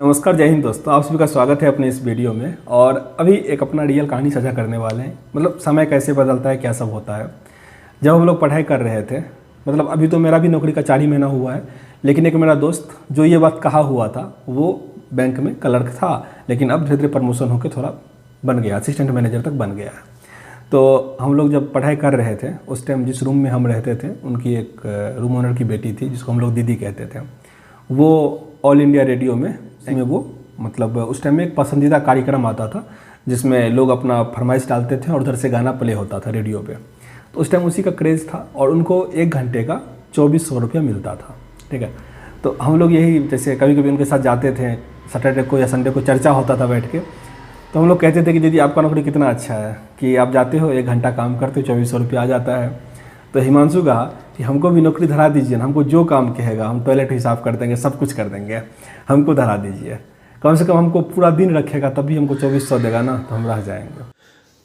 नमस्कार, जय हिंद दोस्तों। आप सभी का स्वागत है अपने इस वीडियो में। और अभी एक अपना रियल कहानी साझा करने वाले हैं। मतलब समय कैसे बदलता है, क्या सब होता है। जब हम लोग पढ़ाई कर रहे थे, मतलब अभी तो मेरा भी नौकरी का 4 ही महीना हुआ है, लेकिन एक मेरा दोस्त जो ये बात कहा हुआ था वो बैंक में क्लर्क था, लेकिन अब धीरे धीरे प्रमोशन होकर थोड़ा बन गया, असिस्टेंट मैनेजर तक बन गया है। तो हम लोग जब पढ़ाई कर रहे थे उस टाइम जिस रूम में हम रहते थे, उनकी एक रूम ओनर की बेटी थी जिसको हम लोग दीदी कहते थे। वो ऑल इंडिया रेडियो में वो मतलब उस टाइम में एक पसंदीदा कार्यक्रम आता था जिसमें लोग अपना फरमाइश डालते थे और उधर से गाना प्ले होता था रेडियो पे। तो उस टाइम उसी का क्रेज़ था और उनको 1 घंटे का 2400 रुपया मिलता था। ठीक है, तो हम लोग यही जैसे कभी कभी उनके साथ जाते थे, सैटरडे को या संडे को चर्चा होता था बैठ के, तो हम लोग कहते थे कि दीदी आपका नौकरी कितना अच्छा है कि आप जाते हो 1 घंटा काम करते हो 2400 रुपया आ जाता है। तो हिमांशु कहा कि हमको भी नौकरी धरा दीजिए ना, हमको जो काम कहेगा हम टॉयलेट ही साफ़ कर देंगे, सब कुछ कर देंगे, हमको धरा दीजिए। कम से कम हमको पूरा दिन रखेगा तभी हमको 2400 देगा ना, तो हम रह जाएंगे।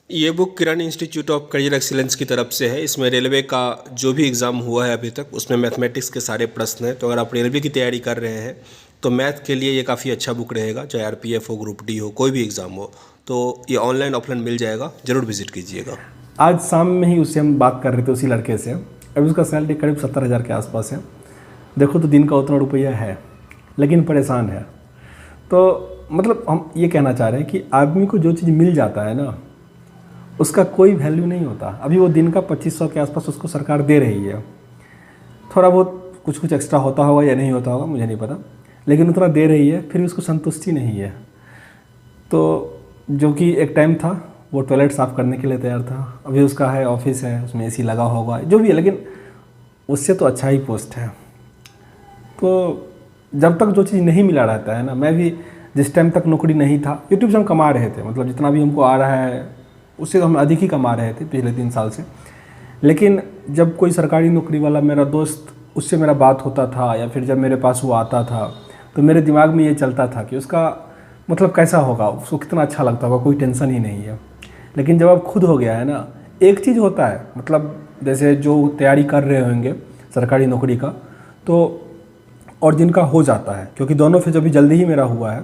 ये book Kiran institute of career excellence की तरफ से है। इसमें रेलवे का जो भी एग्ज़ाम हुआ है अभी तक उसमें मैथमेटिक्स के सारे प्रश्न हैं। तो अगर आप रेलवे की तैयारी कर रहे हैं तो मैथ के लिए ये काफ़ी अच्छा बुक रहेगा, चाहे आरपीएफ हो, ग्रुप डी हो, कोई भी एग्ज़ाम हो। तो ये ऑनलाइन ऑफलाइन मिल जाएगा, ज़रूर विजिट कीजिएगा। आज शाम में ही उससे हम बात कर रहे थे, उसी लड़के से। अभी उसका सैलरी करीब 70,000 के आसपास है। देखो तो दिन का उतना रुपया है, लेकिन परेशान है। तो मतलब हम ये कहना चाह रहे हैं कि आदमी को जो चीज़ मिल जाता है ना, उसका कोई वैल्यू नहीं होता। अभी वो दिन का 2500 के आसपास उसको सरकार दे रही है। थोड़ा बहुत कुछ एक्स्ट्रा होता होगा या नहीं होता होगा, मुझे नहीं पता, लेकिन उतना दे रही है, फिर भी उसको संतुष्टि नहीं है। तो जो कि एक टाइम था वो टॉयलेट साफ़ करने के लिए तैयार था, अभी उसका है ऑफिस है, उसमें एसी लगा होगा, जो भी है, लेकिन उससे तो अच्छा ही पोस्ट है। तो जब तक जो चीज़ नहीं मिला रहता है ना, मैं भी जिस टाइम तक नौकरी नहीं था, यूट्यूब से हम कमा रहे थे, मतलब जितना भी हमको आ रहा है उससे तो हम अधिक ही कमा रहे थे पिछले 3 साल से। लेकिन जब कोई सरकारी नौकरी वाला मेरा दोस्त, उससे मेरा बात होता था या फिर जब मेरे पास वो आता था, तो मेरे दिमाग में ये चलता था कि उसका मतलब कैसा होगा, उसको कितना अच्छा लगता होगा, कोई टेंशन ही नहीं है। लेकिन जब अब खुद हो गया है ना, एक चीज़ होता है, मतलब जैसे जो तैयारी कर रहे होंगे सरकारी नौकरी का, तो और जिनका हो जाता है, क्योंकि दोनों फिर अभी जल्दी ही मेरा हुआ है,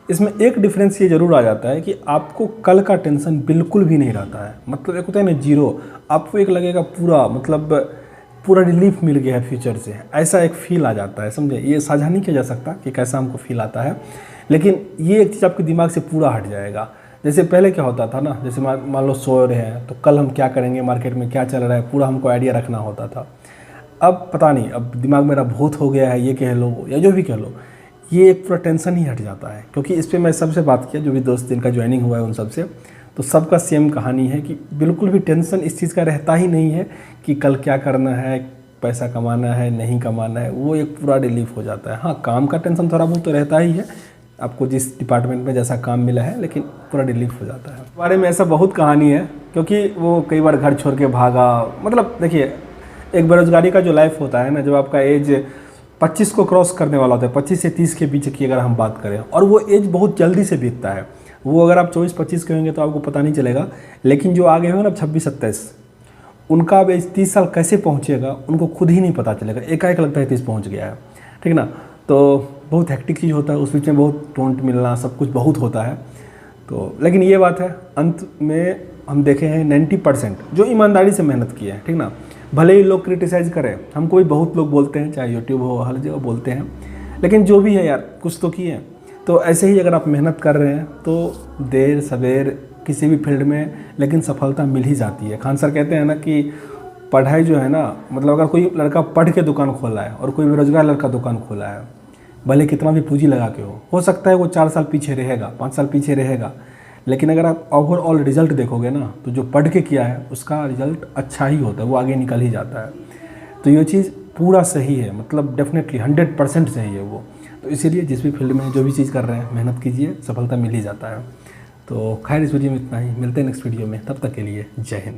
इसमें एक डिफरेंस ये ज़रूर आ जाता है कि आपको कल का टेंशन बिल्कुल भी नहीं रहता है। मतलब एक होता है ना जीरो, आपको एक लगेगा पूरा, मतलब पूरा रिलीफ मिल गया है फ्यूचर से, ऐसा एक फील आ जाता है। समझे, ये साझा नहीं किया जा सकता कि कैसा हमको फील आता है, लेकिन ये एक चीज़ आपके दिमाग से पूरा हट जाएगा। जैसे पहले क्या होता था ना, जैसे मान लो सो रहे हैं तो कल हम क्या करेंगे, मार्केट में क्या चल रहा है, पूरा हमको आइडिया रखना होता था। अब पता नहीं, अब दिमाग मेरा भूत हो गया है, ये कह लो या जो भी कह लो, ये एक पूरा टेंशन ही हट जाता है। क्योंकि इस पर मैं सबसे बात किया, जो भी दोस्त जिनका ज्वाइनिंग हुआ है उन सबसे, तो सबका सेम कहानी है कि बिल्कुल भी टेंशन इस चीज़ का रहता ही नहीं है कि कल क्या करना है, पैसा कमाना है नहीं कमाना है, वो एक पूरा रिलीफ हो जाता है। हाँ, काम का टेंशन थोड़ा बहुत तो रहता ही है, आपको जिस डिपार्टमेंट में जैसा काम मिला है, लेकिन पूरा रिलीफ हो जाता है। बारे में ऐसा बहुत कहानी है, क्योंकि वो कई बार घर छोड़ के भागा। मतलब देखिए, एक बेरोजगारी का जो लाइफ होता है ना, जब आपका एज 25 को क्रॉस करने वाला होता है, 25 से 30 के बीच की अगर हम बात करें, और वो एज बहुत जल्दी से बीतता है। वो अगर आप 24-25 के होंगे तो आपको पता नहीं चलेगा, लेकिन जो आगे होंगे ना 26-27, उनका अब एज 30 साल कैसे पहुँचेगा उनको खुद ही नहीं पता चलेगा। एकाएक लगता है 30 पहुँच गया है, ठीक ना। तो बहुत हेक्टिक चीज़ होता है, उस बीच में बहुत टोंट मिलना, सब कुछ बहुत होता है। तो लेकिन ये बात है, अंत में हम देखे हैं 90% जो ईमानदारी से मेहनत किए हैं, ठीक ना। भले ही लोग क्रिटिसाइज़ करें, हमको भी बहुत लोग बोलते हैं, चाहे यूट्यूब हो, हर जगह बोलते हैं, लेकिन जो भी है यार, कुछ तो किए। तो ऐसे ही अगर आप मेहनत कर रहे हैं तो देर सवेर किसी भी फील्ड में, लेकिन सफलता मिल ही जाती है। खान सर कहते हैं ना कि पढ़ाई जो है ना, मतलब अगर कोई लड़का पढ़ के दुकान खोला है और कोई बेरोजगार लड़का दुकान खोला है, भले कितना भी पूंजी लगा के हो सकता है वो 4 साल पीछे रहेगा, 5 साल पीछे रहेगा, लेकिन अगर आप ओवरऑल रिजल्ट देखोगे ना, तो जो पढ़ के किया है उसका रिजल्ट अच्छा ही होता है, वो आगे निकल ही जाता है। तो ये चीज़ पूरा सही है, मतलब डेफिनेटली 100% सही है वो। तो इसीलिए जिस भी फील्ड में जो भी चीज़ कर रहे हैं, मेहनत कीजिए, सफलता मिल ही जाता है। तो खैर, इस वीडियो में इतना ही, मिलते हैं नेक्स्ट वीडियो में, तब तक के लिए जय हिंद।